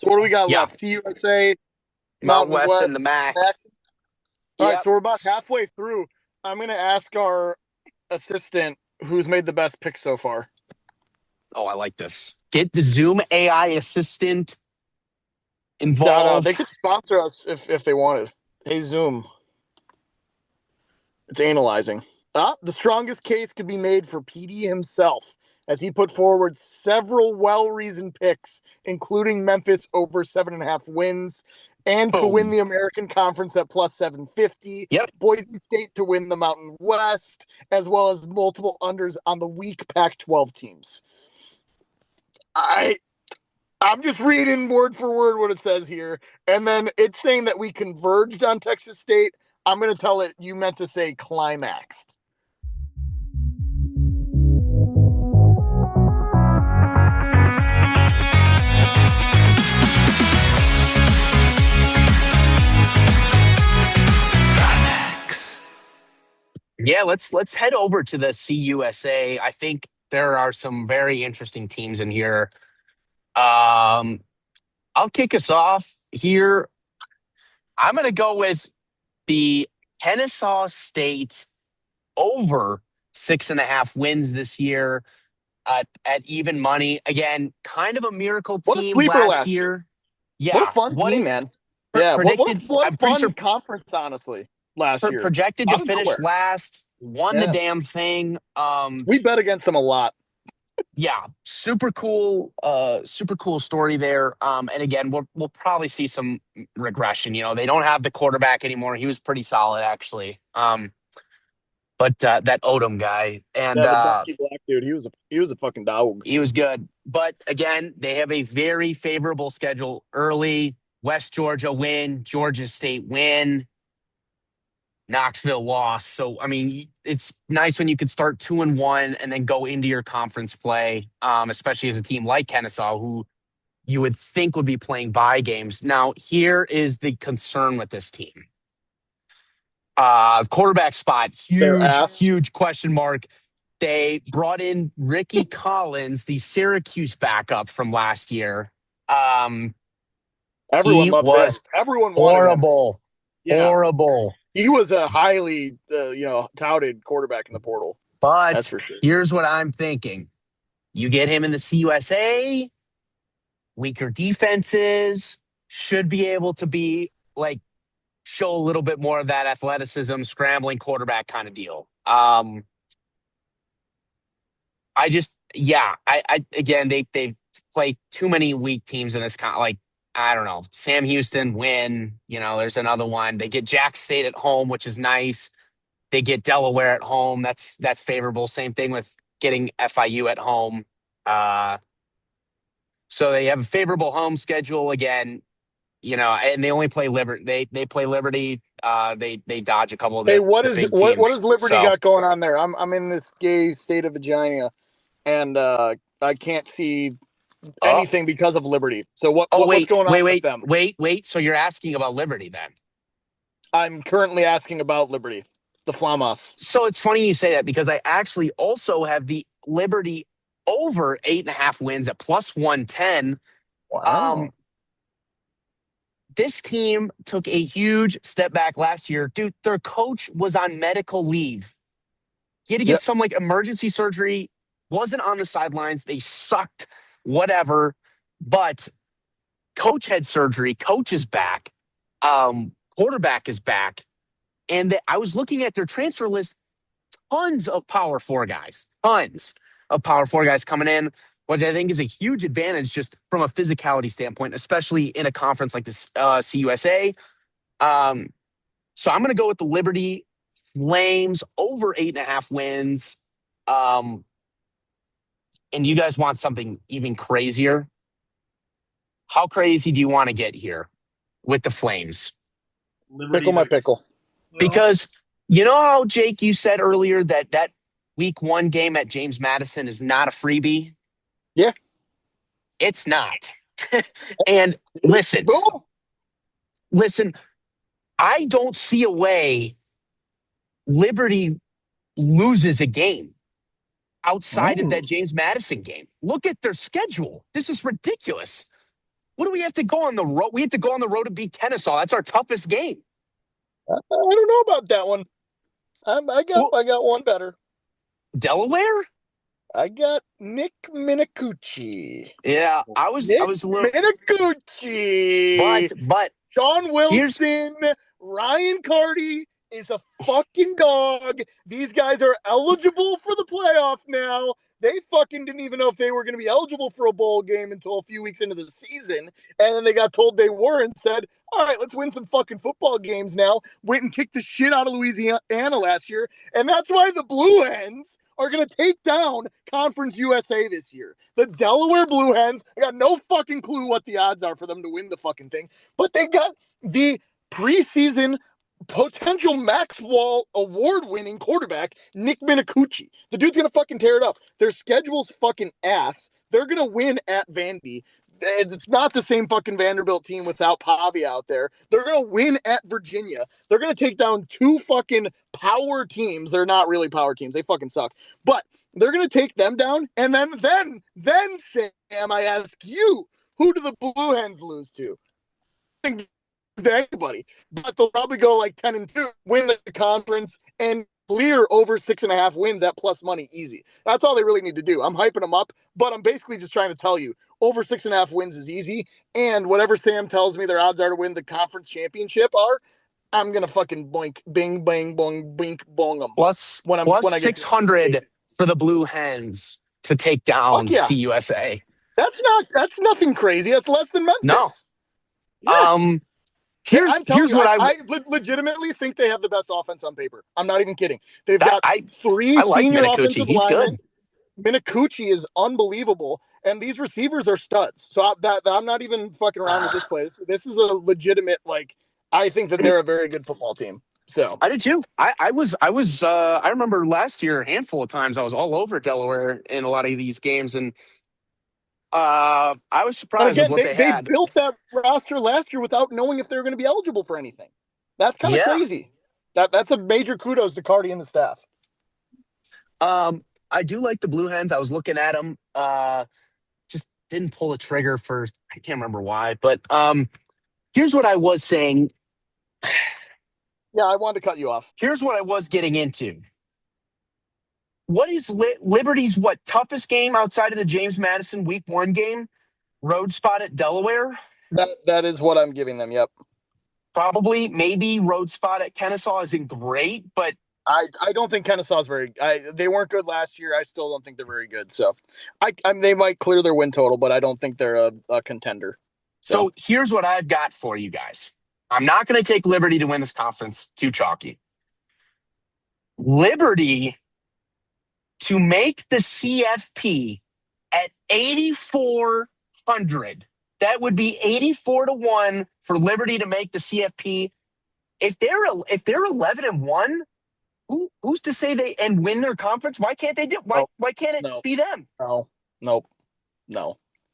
So what do we got Yeah, left? TUSA, Mountain Mountain West and West, the MAC. Max. All right, Yep. so we're about halfway through. I'm going to ask our assistant who's made the best pick so far. Oh, I like this. Get the Zoom AI assistant That they involved. could sponsor us if they wanted. Hey Zoom, it's analyzing. The strongest case could be made for PD himself, as he put forward several well-reasoned picks, including Memphis over 7.5 wins, and to win Boom. the American Conference at plus 750, Yep. Boise State to win the Mountain West, as well as multiple unders on the weak Pac-12 teams. I I'm just reading word for word what it says here, and then it's saying that we converged on Texas State. I'm going to tell it you meant to say climaxed. Yeah, let's head over to the CUSA. I think there are some very interesting teams in here. Um, I'll kick us off here. I'm going to go with the Kennesaw State over 6.5 wins this year at even money. Again, kind of a miracle What a team sleeper last last year. year. What a Yeah, fun what team, it man. Yeah, predicted. what a I'm pretty fun sure conference, honestly, last year. projected to Out of finish nowhere. last. Won the Yeah. damn thing. We bet against them a lot. Yeah, super cool story there. And again, we'll probably see some regression. They don't have the quarterback anymore. He was pretty solid actually. But that Odom guy, and Yeah, the Bucky Black dude, he was a fucking dog. he was good. But again, they have a very favorable schedule early. West Georgia win, Georgia State win, Knoxville loss. So I mean, it's nice when you could start 2-1 and then go into your conference play, especially as a team like Kennesaw, who you would think would be playing bye games. Now, here is the concern with this team. Quarterback spot, Their huge, ass. huge question mark. They brought in Ricky Collins, the Syracuse backup from last year. Everyone He loved him. was Everyone wanted him. horrible, Yeah, horrible. he was a highly, touted quarterback in the portal. That's But for sure. here's what I'm thinking. You get him in the CUSA, weaker defenses, should be able to be like show a little bit more of that athleticism, scrambling quarterback kind of deal. I just, yeah, I again, they play too many weak teams in this like, I don't know. Sam Houston win. There's another one. They get Jack State at home, which is nice. They get Delaware at home. That's favorable. Same thing with getting FIU at home. Uh, so they have a favorable home schedule again. And they only play Liberty. They play Liberty. They dodge a couple of Hey, the big what teams. has Liberty So, got going on there? I'm in this gay state of vagina, and I can't see oh, anything because of Liberty. So oh, what's wait, going on wait, with wait, them? wait. So you're asking about Liberty then? I'm currently asking about Liberty, the Flamas. So it's funny you say that because I actually also have the Liberty over 8.5 wins at plus 110. Wow. Um, this team took a huge step back last year. Dude, their coach was on medical leave. He had to get Yep. some like emergency surgery, wasn't on the sidelines. They sucked, whatever. But coach had surgery, coach is back, quarterback is back. And I was looking at their transfer list, tons of power four guys, tons of power four guys coming in. What I think is a huge advantage just from a physicality standpoint, especially in a conference like this CUSA. Um, so I'm going to go with the Liberty Flames over 8.5 wins. Um, and you guys want something even crazier? How crazy do you want to get here with the Flames? Pickle my pickle. Because you know how, Jake, you said earlier that week one game at James Madison is not a freebie? Yeah. It's not. And listen, Boom. listen, I don't see a way Liberty loses a game outside of Mm. that James Madison game. Look at their schedule. This is ridiculous. What do we have to go on the road? We have to go on the road to beat Kennesaw. That's our toughest game. I don't know about that one. Well, I got one better. Delaware? I got Nick Minicucci. Yeah, I Nick was a little, Minicucci. but Sean here's Wilson, Ryan Carty is a fucking dog. These guys are eligible for the playoff now. They fucking didn't even know if they were going to be eligible for a bowl game until a few weeks into the season. And then they got told they were and said, all right, let's win some fucking football games now. Went and kicked the shit out of Louisiana last year. And that's why the Blue Hens are going to take down Conference USA this year. The Delaware Blue Hens, I got no fucking clue what the odds are for them to win the fucking thing, but they got the preseason potential Maxwell award-winning quarterback, Nick Minicucci. The dude's going to fucking tear it up. Their schedule's fucking ass. They're going to win at Vandy. It's not the same fucking Vanderbilt team without Pavia out there. They're going to win at Virginia. They're going to take down two fucking power teams. They're not really power teams. They fucking suck. But they're going to take them down. And then, Sam, I ask you, who do the Blue Hens lose to? To anybody, but they'll probably go like 10-2, win the conference, and clear over 6.5 wins at plus money easy. That's all they really need to do. I'm hyping them up, but I'm basically just trying to tell you over 6.5 wins is easy. And whatever Sam tells me their odds are to win the conference championship are, I'm gonna fucking boink, bing, bang, bong, bink, bong them plus when I get to 600 for the Blue Hens to take down fuck yeah. CUSA. That's nothing crazy. That's less than No. Memphis. Yeah. Here's what I legitimately think they have the best offense on paper. I'm not even kidding. They've got I three like senior Minicucci. offensive He's linemen. good. Minicucci is unbelievable, and these receivers are studs. So I'm not even fucking around with this place. This is a legitimate, like, I think that they're a very good football team. So I did too. I remember last year a handful of times I was all over Delaware in a lot of these games, and I was and surprised with again, what they they had. built that roster last year without knowing if they were going to be eligible for anything. That's kind of Yeah. crazy. That's a major kudos to Cardi and the staff. I do like the Blue Hens. I was looking at them. Just didn't pull the trigger for I can't remember why, but here's what I was saying. Yeah, I wanted to cut you off. Here's what I was getting into. What is Liberty's toughest game outside of the James Madison Week 1 game? Road spot at Delaware? That is what I'm giving them. Yep. Probably, maybe road spot at Kennesaw isn't great, but I don't think Kennesaw's they weren't good last year. I still don't think they're very good. So they might clear their win total, but I don't think they're a contender. So here's what I've got for you guys. I'm not going to take Liberty to win this conference. Too chalky. Liberty to make the CFP at 8,400. That would be 84-1 for Liberty to make the CFP. If they're 11-1, who's to say they and win their conference? Why can't they do? Why can't it be them? No.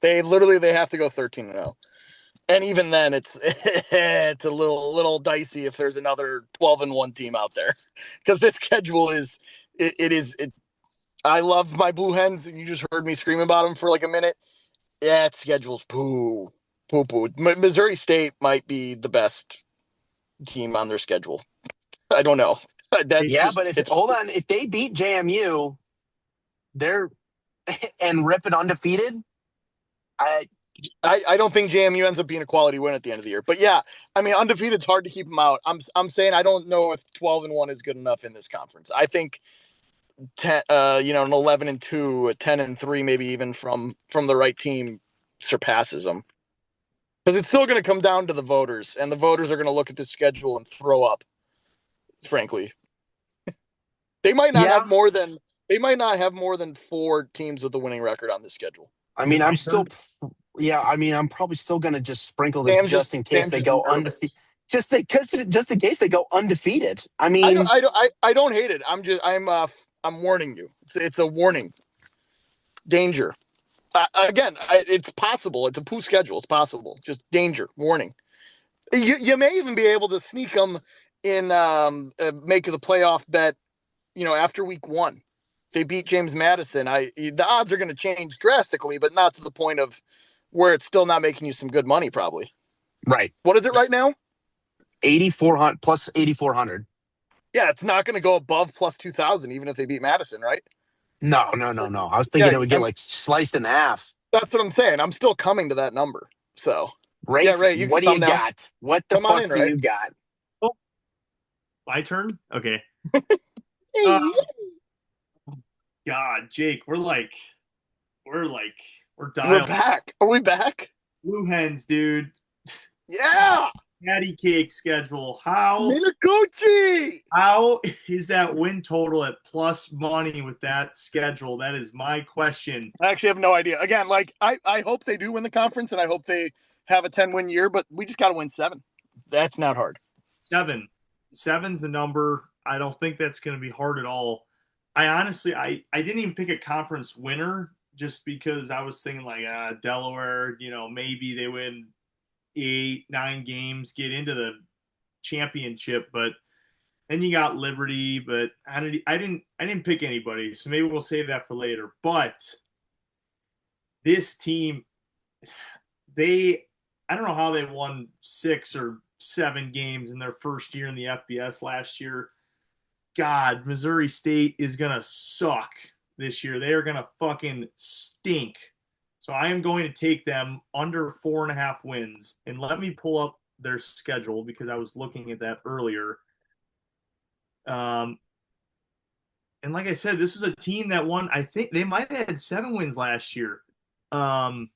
They have to go 13-0. And even then, it's it's a little dicey if there's another 12-1 team out there, because this schedule is it. I love my Blue Hens. You just heard me scream about them for like a minute. Yeah, schedule's poo. Missouri State might be the best team on their schedule. I don't know. But if they beat JMU, they're and rip it undefeated. I don't think JMU ends up being a quality win at the end of the year. But yeah, I mean, undefeated's hard to keep them out. I'm saying I don't know if 12-1 is good enough in this conference. I think an 11-2, a 10-3, maybe even from the right team surpasses them. Because it's still going to come down to the voters, and the voters are going to look at this schedule and throw up. Frankly, they might not have more than 4 teams with a winning record on this schedule. I mean, I'm probably still going to just sprinkle this just in case they go undefeated. Just in case they go undefeated. I mean, I don't hate it. I'm warning you. It's a warning. Danger. Again, it's possible. It's a poo schedule. It's possible. Just danger. Warning. You may even be able to sneak them in, make the playoff bet, after week 1. They beat James Madison. The odds are going to change drastically, but not to the point of where it's still not making you some good money, probably. Right. What is it right now? 8,400 plus 8,400. Yeah, it's not going to go above plus 2,000, even if they beat Madison, right? No, no, no, no. I was Yeah, thinking it would get like sliced in half. that's what I'm saying. I'm still coming to that number. So, yeah, Rafe, Ray, you can what do you come now. got? What the Come on fuck in, do Ray. you got? Oh, my turn? Okay. Uh, Hey, God, Jake, we're like, we're we're dialed back. Are we back? blue hens, dude. Yeah, Patty cake schedule. Minakuchi. How is that win total at plus money with that schedule? That is my question. I actually have no idea. Again, like I hope they do win the conference, and I hope they have a 10-win year. But we just got to win 7. That's not hard. 7. 7's the number. I don't think that's going to be hard at all. I honestly, I didn't even pick a conference winner just because I was thinking like Delaware, maybe they win 8, 9 games, get into the championship, but then you got Liberty, but I didn't pick anybody, so maybe we'll save that for later. But this team, I don't know how they won 6 or 7 games in their first year in the FBS last year. God, Missouri State is gonna suck this year. They are gonna fucking stink. So I am going to take them under 4.5 wins. And let me pull up their schedule because I was looking at that earlier. And like I said, this is a team that won. I think they might have had 7 wins last year. Come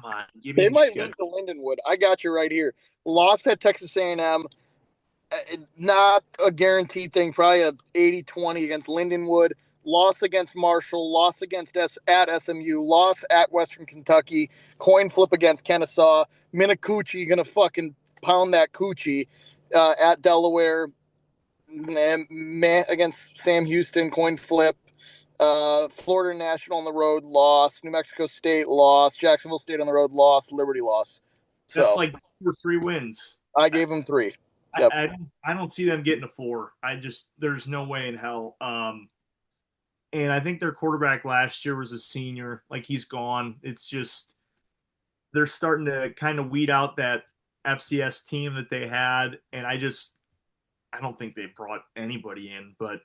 on, give me They the might schedule. lose to Lindenwood. I got you right here. Lost at Texas A&M. Not a guaranteed thing. Probably a 80-20 against Lindenwood. Loss against Marshall. Loss against at SMU. Loss at Western Kentucky. Coin flip against Kennesaw. Minakuchi gonna fucking pound that coochie at Delaware. Against Sam Houston. Coin flip. Florida National on the road, lost. New Mexico State, lost. Jacksonville State on the road, lost. Liberty, lost. That's So like 2 or 3 wins. I gave them 3. Yep. I don't see them getting a 4. There's no way in hell. And I think their quarterback last year was a senior. Like he's gone. It's just they're starting to kind of weed out that FCS team that they had, and I don't think they brought anybody in, but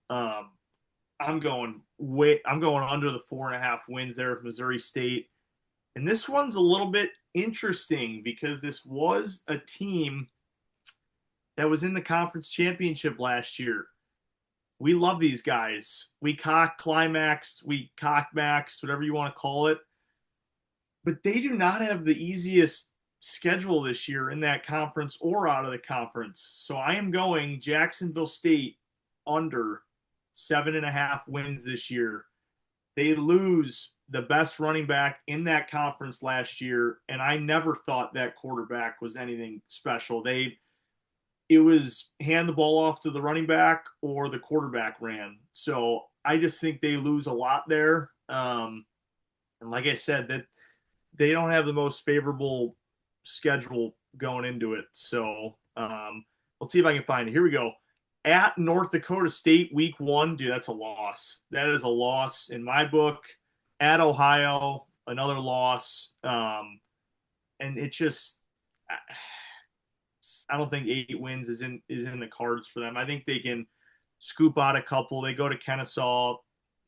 I'm going under the 4.5 wins there with Missouri State. And this one's a little bit interesting because this was a team that was in the conference championship last year. We love these guys. We climax, we max, whatever you want to call it. But they do not have the easiest schedule this year in that conference or out of the conference. So I am going Jacksonville State under 7.5 wins this year. They lose the best running back in that conference last year, and I never thought that quarterback was anything special. It was hand the ball off to the running back or the quarterback ran. So I just think they lose a lot there. And like I said, that they don't have the most favorable schedule going into it. So let's see if I can find it. Here we go. At North Dakota State, week 1, dude, that's a loss. That is a loss in my book. At Ohio, another loss. And it just, I don't think 8 wins is in the cards for them. I think they can scoop out a couple. They go to Kennesaw.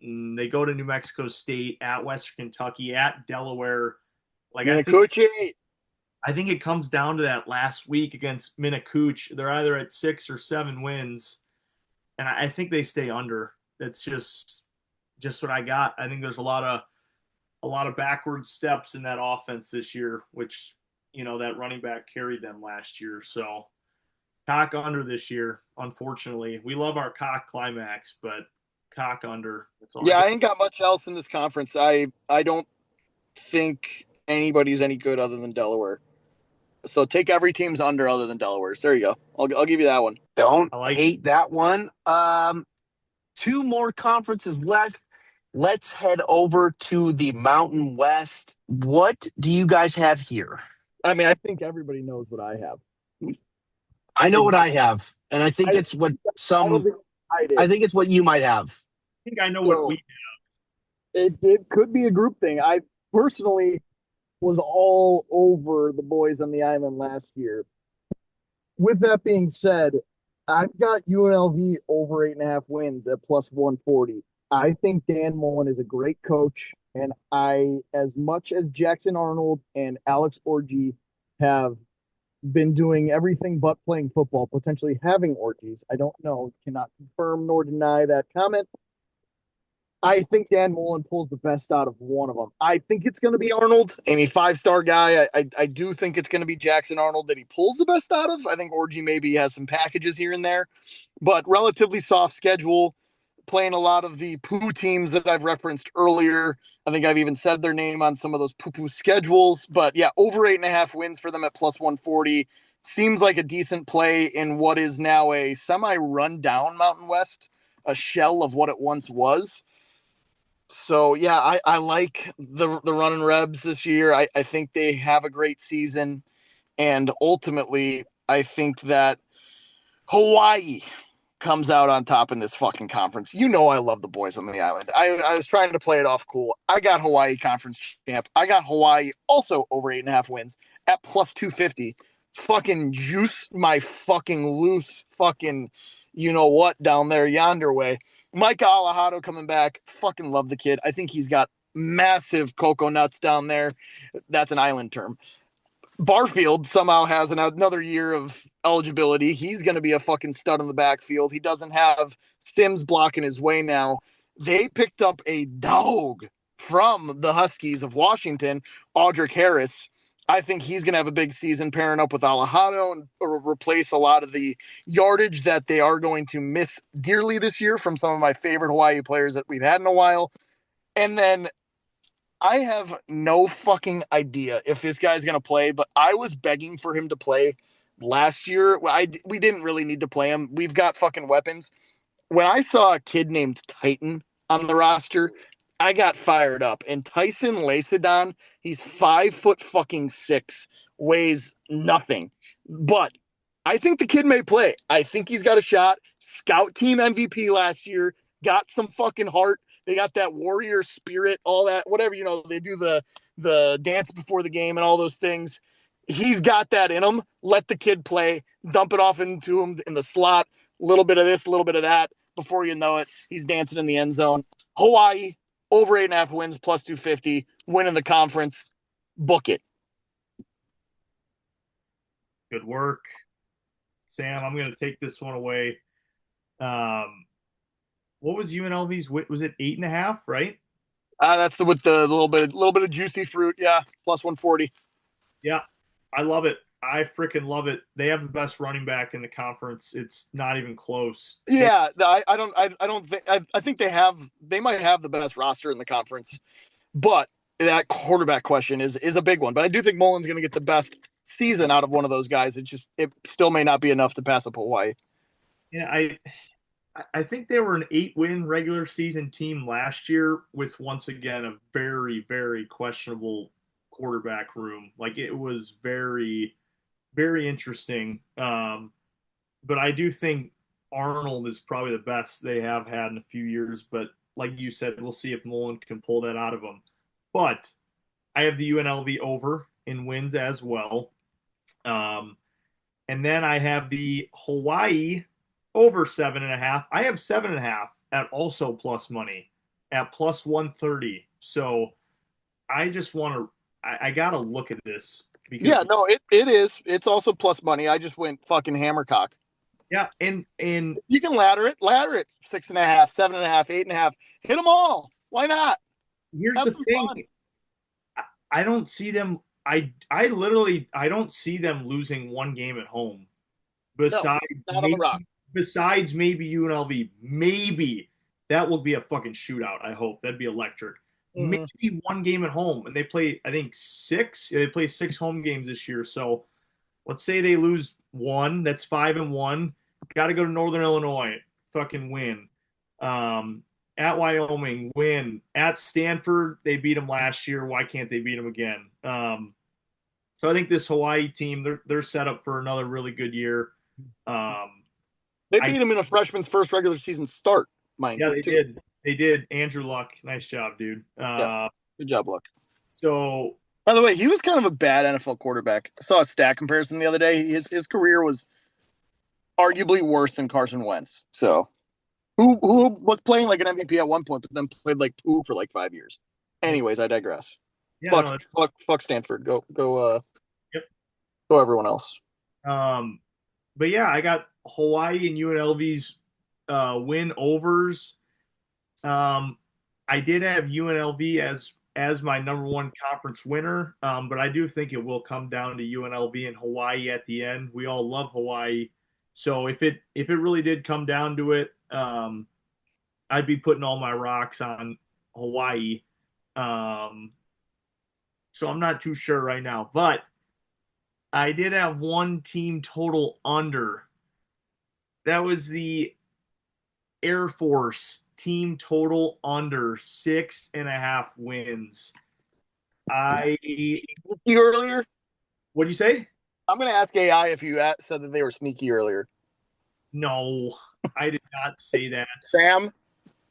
They go to New Mexico State, at Western Kentucky, at Delaware. Like I think it comes down to that last week against Minakuchi. They're either at 6 or 7 wins, and I think they stay under. That's just what I got. I think there's a lot of backward steps in that offense this year, which that running back carried them last year. So cock under this year. Unfortunately, we love our cock climax, but cock under. That's all. Yeah, I ain't got much else in this conference. I don't think anybody's any good other than Delaware. So take every team's under other than Delaware's. There you go. I'll give you that one. Don't hate that one. 2 more conferences left. Let's head over to the Mountain West. What do you guys have here? I mean, I think everybody knows what I have. I know what I have, and I think it's what I think it's what you might have. I think I know what we It could be a group thing. I personally was all over the boys on the island last year. With that being said, I've got UNLV over 8.5 wins at plus 140. I think Dan Mullen is a great coach, and as much as Jackson Arnold and Alex Orji have been doing everything but playing football, potentially having orgies, I don't know, cannot confirm nor deny that comment. I think Dan Mullen pulls the best out of one of them. I think it's going to be Arnold, and a 5-star guy. I do think it's going to be Jackson Arnold that he pulls the best out of. I think Orgy maybe has some packages here and there, but relatively soft schedule, playing a lot of the poo teams that I've referenced earlier. I think I've even said their name on some of those poo schedules. But yeah, over 8.5 wins for them at plus 140 seems like a decent play in what is now a semi rundown Mountain West, a shell of what it once was. So yeah, I like the running Rebs this year. I think they have a great season, and ultimately, I think that Hawaii comes out on top in this fucking conference. You know I love the boys on the island. I was trying to play it off cool. I got Hawaii conference champ. I got Hawaii also over 8.5 wins at plus 250. Fucking juice my fucking loose fucking you know what down there yonder way. Mike Alejado coming back. Fucking love the kid. I think he's got massive cocoa nuts down there. That's an island term. Barfield somehow has another year of eligibility. He's going to be a fucking stud in the backfield. He doesn't have Sims blocking his way now. They picked up a dog from the Huskies of Washington, Audric Harris. I think he's going to have a big season pairing up with Alejado and replace a lot of the yardage that they are going to miss dearly this year from some of my favorite Hawaii players that we've had in a while. And then I have no fucking idea if this guy's going to play, but I was begging for him to play last year. We didn't really need to play him. We've got fucking weapons. When I saw a kid named Titan on the roster, I got fired up. And Tyson Lacedon, he's 5 foot fucking 6, weighs nothing. But I think the kid may play. I think he's got a shot. Scout team MVP last year, got some fucking heart. They got that warrior spirit, all that, whatever, they do the dance before the game and all those things. He's got that in him. Let the kid play, dump it off into him in the slot, a little bit of this, a little bit of that. Before you know it, he's dancing in the end zone. Hawaii, over 8.5 wins, plus 250, winning the conference. Book it. Good work, Sam. I'm going to take this one away. What was UNLV's? Was it 8.5? Right? That's with the little bit of juicy fruit. Yeah, plus 140. Yeah, I love it. I freaking love it. They have the best running back in the conference. It's not even close. Yeah, I think they might have the best roster in the conference, but that quarterback question is a big one. But I do think Mullen's going to get the best season out of one of those guys. It still may not be enough to pass up Hawaii. Yeah, I think they were an 8-win regular season team last year with once again a very, very questionable quarterback room. Like it was very, very interesting. But I do think Arnold is probably the best they have had in a few years. But like you said, we'll see if Mullen can pull that out of them. But I have the UNLV over in wins as well. And then I have the Hawaii over 7.5. I have 7.5 at also plus money at plus 130. So I just want to, I got to look at this. Because yeah, no, it is. It's also plus money. I just went fucking hammercock. Yeah, and you can ladder it 6.5, 7.5, 8.5. Hit them all. Why not? Here's the thing. Fun. I don't see them. I literally don't see them losing one game at home. Besides, not on the rock. Besides maybe UNLV, maybe that will be a fucking shootout. I hope that'd be electric. Mm-hmm. Maybe one game at home, and they play. I think 6. They play 6 home games this year. So let's say they lose one. That's 5-1. Got to go to Northern Illinois. Fucking win. At Wyoming, win. At Stanford, they beat them last year. Why can't they beat them again? So I think this Hawaii team, they're set up for another really good year. They beat him in a freshman's first regular season start, mind you. Yeah, they did. They did. Andrew Luck, nice job, dude. Yeah, good job, Luck. So By the way, he was kind of a bad NFL quarterback. I saw a stat comparison the other day. His career was arguably worse than Carson Wentz. So who was playing like an MVP at one point, but then played like poo for like 5 years. Anyways, I digress. Yeah, Fuck, no, fuck Stanford. yep. Go everyone else. But yeah, I got Hawaii and UNLV's win overs. I did have UNLV as my number one conference winner, but I do think it will come down to UNLV and Hawaii at the end. We all love Hawaii, so if it really did come down to it, I'd be putting all my rocks on Hawaii. Um, so I'm not too sure right now, but I did have one team total under. That was the Air Force team total under 6.5 wins. You earlier? What do you say? I'm gonna ask AI if you said that they were sneaky earlier. No, I did not say that. Sam,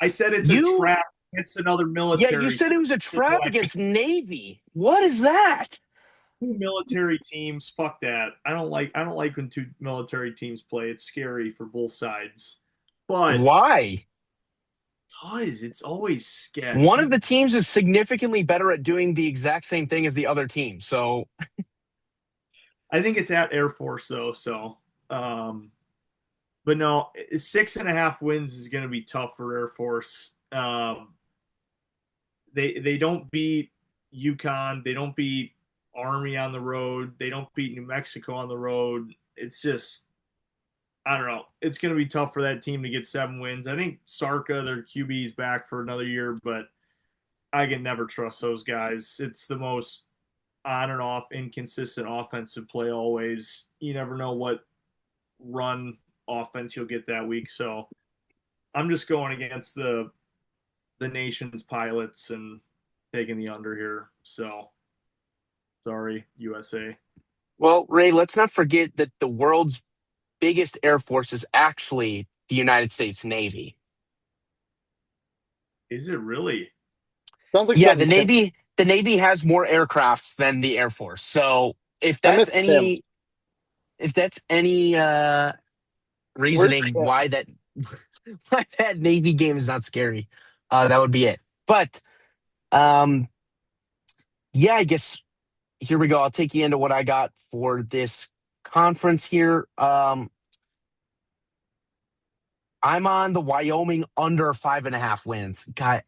I said it's a trap. It's another Yeah, military. you said it was a trap against Navy. What is that? Two military teams. Fuck that. I don't like when two military teams play. It's scary for both sides. But Why? because it's always sketch. One of the teams is significantly better at doing the exact same thing as the other team. So I think it's at Air Force though. So, but no, 6.5 wins is going to be tough for Air Force. They don't beat UConn. They don't beat Army on the road. They don't beat New Mexico on the road. It's just, I don't know. It's going to be tough for that team to get 7 wins. I think Sarka, their QB, is back for another year, but I can never trust those guys. It's the most on and off inconsistent offensive play always. You never know what run offense you'll get that week. So I'm just going against the nation's pilots and taking the under here. So sorry, USA. well, Ray, let's not forget that the world's biggest air force is actually the United States Navy. Is it really? sounds like Yeah, something. The Navy has more aircrafts than the Air Force. So if I that's miss Tim. any Where's reasoning Tim? why that why that Navy game is not scary, that would be it. But um yeah, I guess here we go. I'll take you into what I got for this conference here. I'm on the Wyoming under 5.5 wins. God,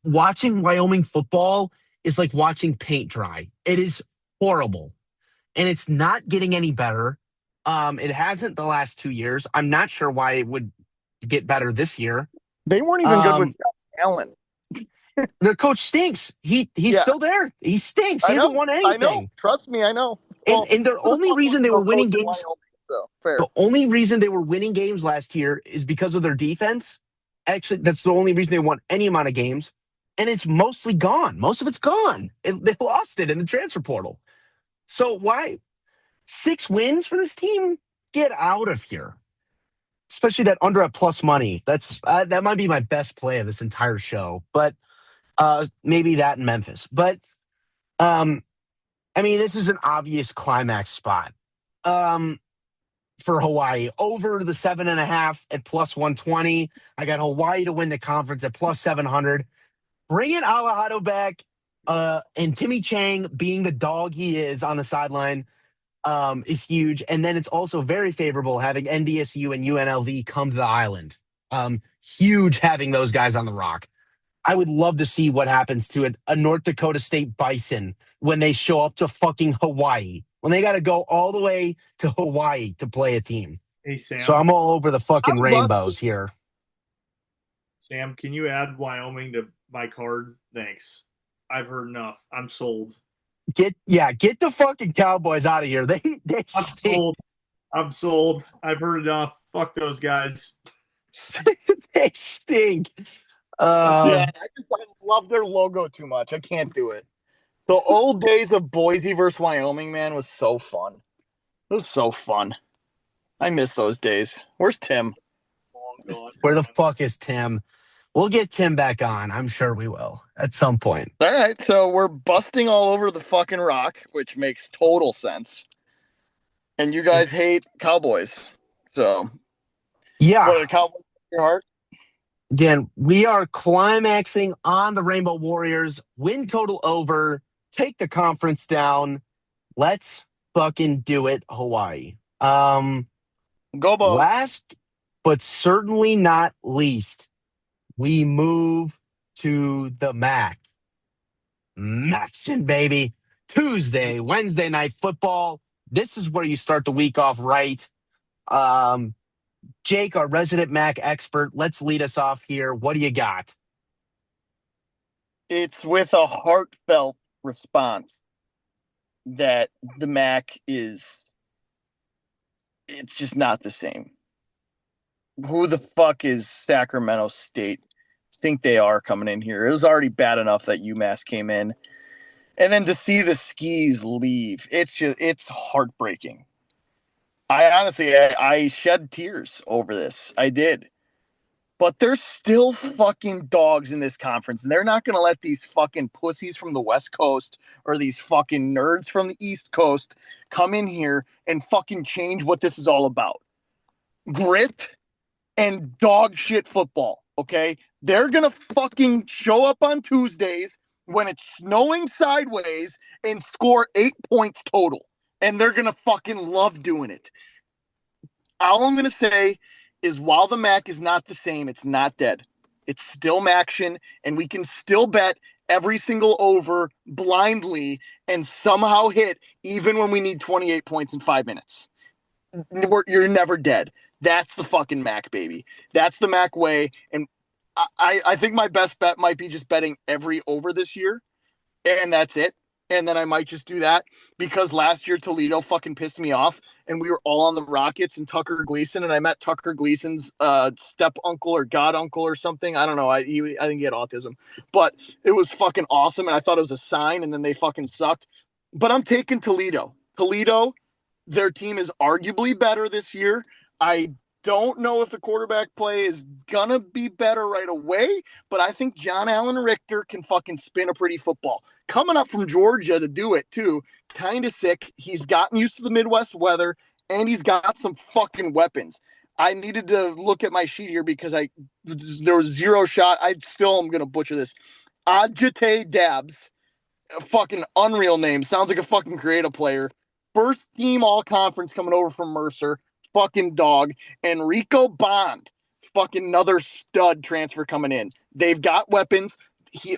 watching Wyoming football is like watching paint dry. It is horrible, and it's not getting any better. It hasn't the last 2 years. I'm not sure why it would get better this year. They weren't even good with Josh Allen. Their coach stinks. He's Yeah. still there. He stinks. He hasn't won I know. anything. Trust me, I know. And their only reason they were winning games. Wyoming, so fair. The only reason they were winning games last year is because of their defense. Actually, that's the only reason they won any amount of games. And it's mostly gone. Most of it's gone. They lost it in the transfer portal. So why 6 wins for this team? Get out of here. Especially that under at plus money. That might be my best play of this entire show. But maybe that in Memphis. But I mean, this is an obvious climax spot. For Hawaii over the 7.5 at plus 120. I got Hawaii to win the conference at plus 700. Bringing Alejado back and Timmy Chang being the dog he is on the sideline is huge. And then it's also very favorable having NDSU and UNLV come to the island. Huge having those guys on the rock. I would love to see what happens to a North Dakota State Bison when they show up to fucking Hawaii. When they got to go all the way to Hawaii to play a team. Hey, Sam. So I'm all over the fucking rainbows here. Sam, can you add Wyoming to my card? Thanks. I've heard enough. I'm sold. Get the fucking Cowboys out of here. They I'm sold. I'm sold. I've heard enough. Fuck those guys. They stink. I love their logo too much. I can't do it. The old days of Boise versus Wyoming, man, was so fun. It was so fun. I miss those days. Where's Tim? Where the fuck is Tim? We'll get Tim back on. I'm sure we will at some point. All right, so we're busting all over the fucking rock, which makes total sense. And you guys hate Cowboys. So, Yeah. what are the Cowboys in your heart? Again, we are climaxing on the Rainbow Warriors. Win total over. Take the conference down. Let's fucking do it, Hawaii. Go Bows. Last but certainly not least, we move to the MAC. Action, baby. Tuesday, Wednesday night football. This is where you start the week off right. Um, Jake, our resident MAC expert, let's lead us off here. What do you got? It's with a heartfelt response that the MAC is, it's just not the same. Who the fuck is Sacramento State? Think they are coming in here. It was already bad enough that UMass came in. And then to see the Skis leave, it's heartbreaking. I shed tears over this. I did. But they're still fucking dogs in this conference, and they're not going to let these fucking pussies from the West Coast or these fucking nerds from the East Coast come in here and fucking change what this is all about. Grit and dog shit football, okay? They're going to fucking show up on Tuesdays when it's snowing sideways and score 8 points total. And they're going to fucking love doing it. All I'm going to say is while the MAC is not the same, it's not dead. It's still Maction, and we can still bet every single over blindly and somehow hit even when we need 28 points in 5 minutes. You're never dead. That's the fucking MAC, baby. That's the MAC way. And I think my best bet might be just betting every over this year, and that's it. And then I might just do that because last year Toledo fucking pissed me off, and we were all on the Rockets and Tucker Gleason, and I met Tucker Gleason's step uncle or god uncle or something. I don't know. I think he had autism, but it was fucking awesome, and I thought it was a sign. And then they fucking sucked. But I'm taking Toledo. Toledo, their team is arguably better this year. I don't know if the quarterback play is gonna be better right away, but I think John Allen Richter can fucking spin a pretty football. Coming up from Georgia to do it too, kind of sick. He's gotten used to the Midwest weather, and he's got some fucking weapons. I needed to look at my sheet here because there was zero shot. I still am gonna butcher this. Ajite Dabs, a fucking unreal name. Sounds like a fucking creative player. First team all conference coming over from Mercer. Fucking dog. Enrico Bond, fucking another stud transfer coming in. They've got weapons.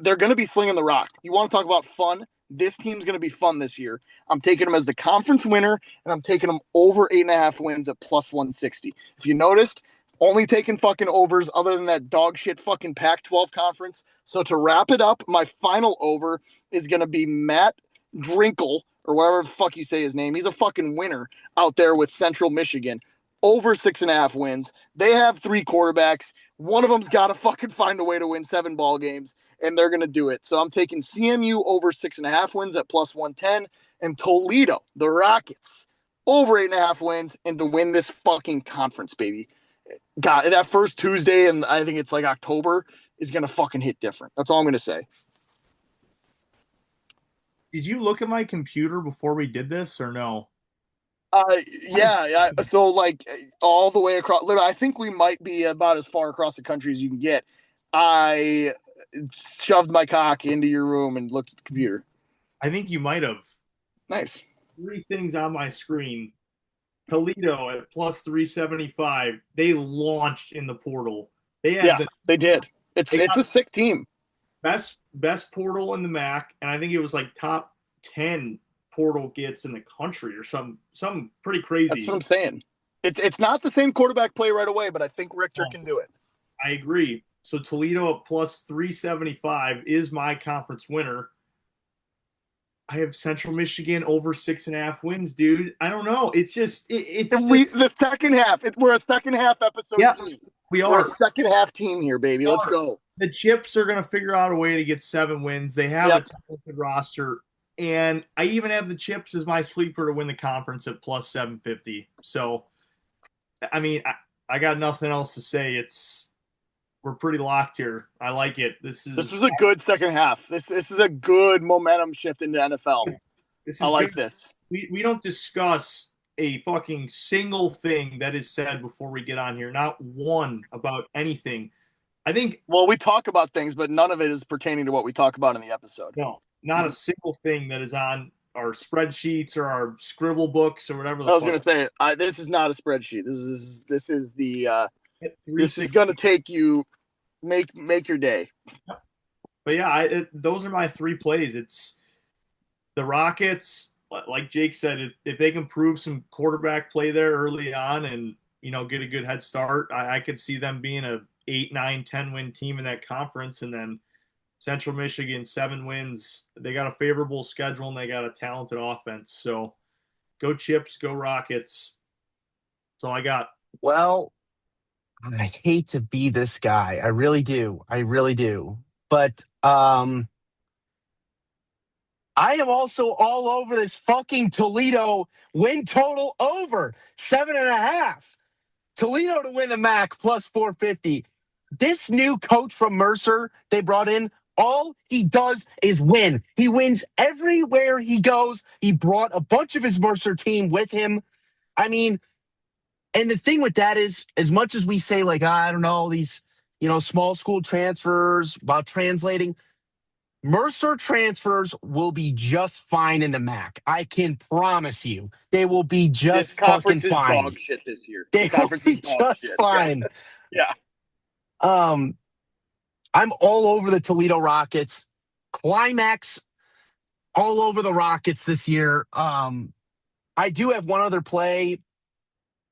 They're going to be slinging the rock. You want to talk about fun? This team's going to be fun this year. I'm taking them as the conference winner, and I'm taking them over 8.5 wins at plus 160. If you noticed, only taking fucking overs other than that dog shit fucking Pac-12 conference. So to wrap it up, my final over is going to be Matt Drinkle, or whatever the fuck you say his name. He's a fucking winner out there with Central Michigan. Over 6.5 wins. They have 3 quarterbacks. One of them's got to fucking find a way to win 7 ball games, and they're going to do it. So I'm taking CMU over 6.5 wins at plus 110, and Toledo, the Rockets, over 8.5 wins, and to win this fucking conference, baby. God, that first Tuesday, and I think it's like October, is going to fucking hit different. That's all I'm going to say. Did you look at my computer before we did this or no? Yeah. So like all the way across, literally, I think we might be about as far across the country as you can get. I shoved my cock into your room and looked at the computer. I think you might have. Nice. 3 things on my screen. Toledo at plus 375. They launched in the portal. They had They did. It's a sick team. Best portal in the MAC, and I think it was like top 10 portal gets in the country or something pretty crazy. That's what I'm saying. It's not the same quarterback play right away, but I think Richter can do it. I agree. So Toledo at plus 375 is my conference winner. I have Central Michigan over 6.5 wins, dude. I don't know. It's just the second half. We're a second half episode. Yeah, team. We We're are a second half team here, baby. Let's go. The Chips are going to figure out a way to get 7 wins. They have a talented roster, and I even have the Chips as my sleeper to win the conference at plus 750. So, I mean, I got nothing else to say. we're pretty locked here. I like it. This This is is a good second half. This is a good momentum shift into NFL. this I is good. like this. We don't discuss a fucking single thing that is said before we get on here. Not one about anything. I think Well, we talk about things, but none of it is pertaining to what we talk about in the episode. no, not a single thing that is on our spreadsheets or our scribble books or whatever the I was fuck. going to say this is not a spreadsheet. This is the this is 360. going to take you make your day. But yeah, those are my 3 plays. It's the Rockets, like Jake said, if they can prove some quarterback play there early on and get a good head start, I could see them being a 8, 9, 10 win team in that conference. And then Central Michigan 7 wins. They got a favorable schedule and they got a talented offense. So go Chips, go Rockets. That's all I got. Well, I hate to be this guy. I really do. I really do. But I am also all over this fucking Toledo win total over 7.5. Toledo to win the MAC plus 450. This new coach from Mercer they brought in, all he does is win. He wins everywhere he goes. He brought a bunch of his Mercer team with him. I mean, and the thing with that is, as much as we say, like, I don't know, these, small school transfers about translating, Mercer transfers will be just fine in the MAC. I can promise you. They will be just This fucking conference is fine. dog shit this year. They The conference will be is dog just shit. fine. Yeah. I'm all over the Toledo Rockets. Climax all over the Rockets this year. I do have one other play.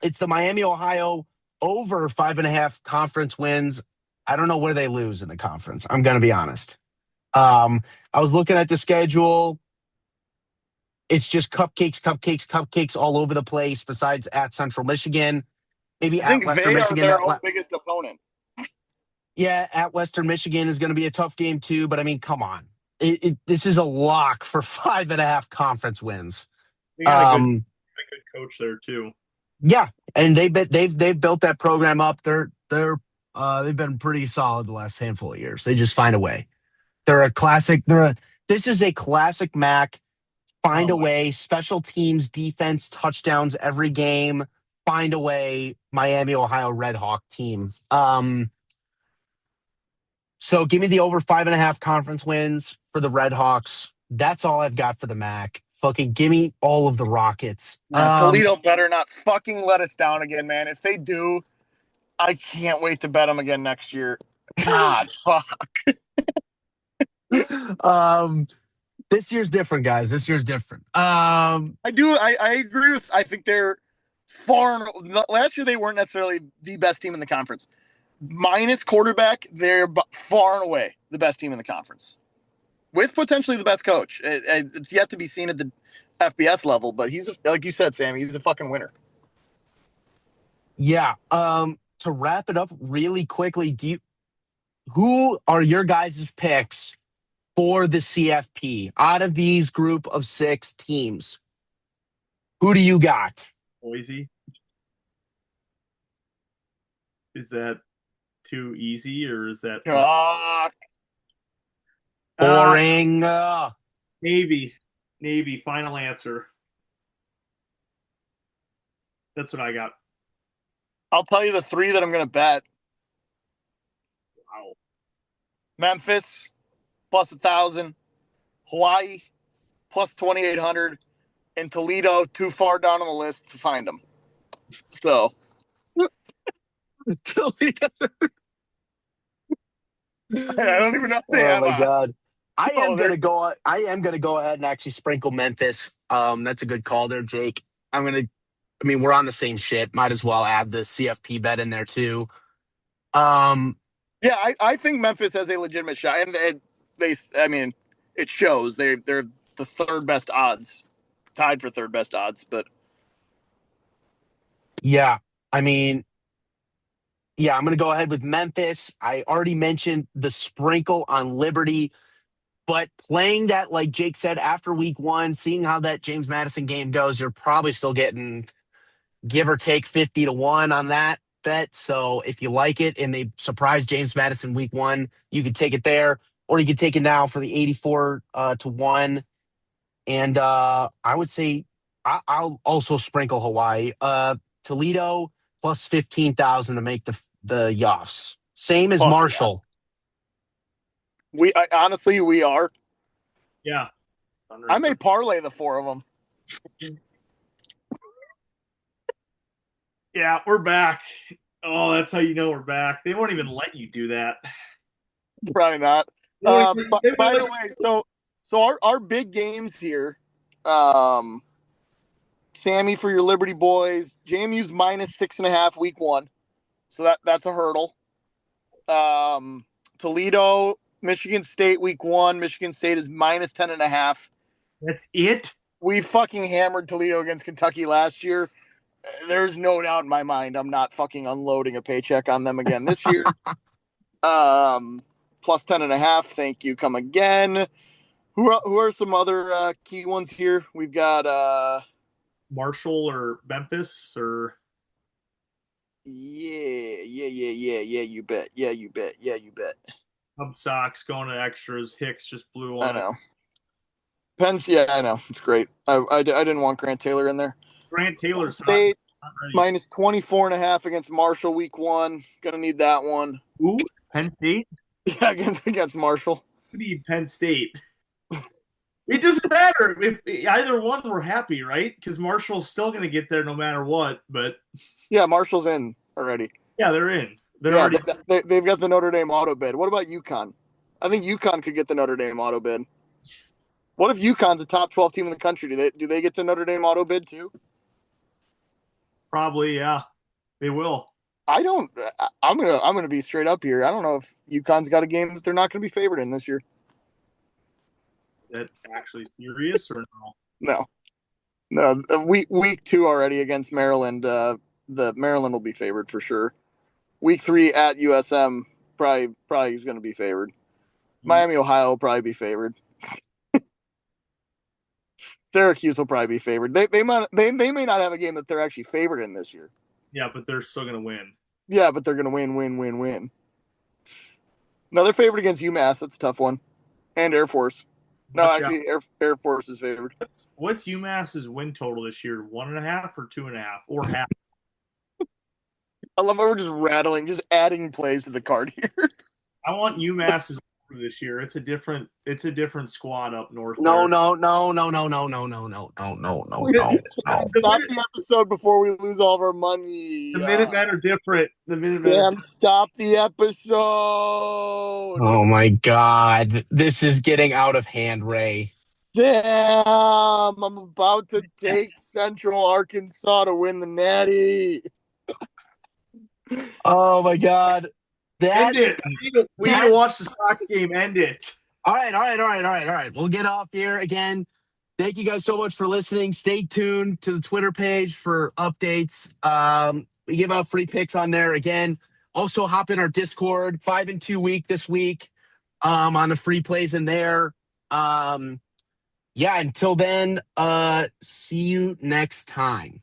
It's the Miami, Ohio over 5.5 conference wins. I don't know where they lose in the conference. I'm going to be honest. I was looking at the schedule. It's just cupcakes, cupcakes, cupcakes all over the place besides at Central Michigan. Maybe I at think Western they are Michigan. their own biggest opponent. Yeah, at Western Michigan is going to be a tough game too. But I mean, come on. This is a lock for 5.5 conference wins. They got a good coach there too. Yeah, and they've built that program up. They've been pretty solid the last handful of years. They just find a way. They're a classic. This is a classic MAC. Find a way. Special teams, defense, touchdowns every game. Find a way. Miami, Ohio Red Hawk team. So give me the over 5.5 conference wins for the Red Hawks. That's all I've got for the MAC. Fucking give me all of the Rockets. Toledo better not fucking let us down again, man. If they do, I can't wait to bet them again next year. God, fuck. This year's different, guys. This year's different. I agree with. I think they're far. Last year they weren't necessarily the best team in the conference. Minus quarterback, they're far and away the best team in the conference, with potentially the best coach. It's yet to be seen at the FBS level, but he's like you said, Sam. He's a fucking winner. Yeah. To wrap it up really quickly, who are your guys' picks for the CFP out of these group of 6 teams? Who do you got? Boise. Is that too easy, or is that boring? Navy. Final answer. That's what I got. I'll tell you the 3 that I'm going to bet. Wow. Memphis plus 1,000, Hawaii plus 2,800, and Toledo too far down on the list to find them. So Toledo. I don't even know if they have. Oh my god! I am gonna go ahead and actually sprinkle Memphis. That's a good call there, Jake. We're on the same shit. Might as well add the CFP bet in there too. Yeah, I think Memphis has a legitimate shot, and it shows they're the 3rd best odds, tied for 3rd best odds. But yeah, I'm going to go ahead with Memphis. I already mentioned the sprinkle on Liberty, but playing that, like Jake said, after week 1, seeing how that James Madison game goes, you're probably still getting give or take 50 to 1 on that. bet. So if you like it and they surprise James Madison week 1, you could take it there, or you could take it now for the 84 to 1. And I would say I'll also sprinkle Hawaii. Toledo plus 15,000 to make the Yoffs. Same as Fuck Marshall. Honestly, we are. Yeah. I may parlay the 4 of them. Yeah, we're back. Oh, that's how you know we're back. They won't even let you do that. Probably not. They won't even- they By won't the way, so our big games here, Sammy for your Liberty boys, JMU's minus 6.5 week 1, so that's a hurdle. Toledo, Michigan State week 1, Michigan State is minus 10.5. That's it. We fucking hammered Toledo against Kentucky last year. There's no doubt in my mind I'm not fucking unloading a paycheck on them again this year. Plus 10.5. Thank you. Come again. Who are some other key ones here? We've got Marshall or Memphis or yeah, you bet. Hub Sox going to extras. Hicks just blew on I know. Pence, yeah, I know. It's great. I didn't want Grant Taylor in there. Grant Taylor's State not ready. minus 24.5 against Marshall week 1. Gonna need that one. Who? Penn State? Yeah, against Marshall. Who need Penn State? It doesn't matter if either one we're happy, right? Because Marshall's still going to get there no matter what. But yeah, Marshall's in already. Yeah, they're in. They're already. They've got the Notre Dame auto bid. What about UConn? I think UConn could get the Notre Dame auto bid. What if UConn's a top 12 team in the country? Do they get the Notre Dame auto bid too? Probably, yeah. They will. I don't. I'm gonna be straight up here. I don't know if UConn's got a game that they're not going to be favored in this year. Is that actually serious or no? No. Week 2 already against Maryland. The Maryland will be favored for sure. Week 3 at USM probably is going to be favored. Miami, Ohio will probably be favored. Syracuse will probably be favored. They may not have a game that they're actually favored in this year. Yeah, but they're still going to win. Yeah, but they're going to win. No, they're favored against UMass. That's a tough one. And Air Force. No, actually, Air Force is favored. What's UMass's win total this year? 1.5 or 2.5 or half? I love how we're just rattling, just adding plays to the card here. I want UMass's this year. It's a different squad up north. No. Stop the episode before we lose all of our money. The Minutemen are different. Damn, stop the episode. Oh my God. This is getting out of hand, Ray. Damn, I'm about to take Central Arkansas to win the Natty. Oh my God. End it. We need to watch the Sox game. End it. All right. We'll get off here again. Thank you guys so much for listening. Stay tuned to the Twitter page for updates. We give out free picks on there again. Also hop in our Discord, 5 and 2 week this week, on the free plays in there. Until then, see you next time.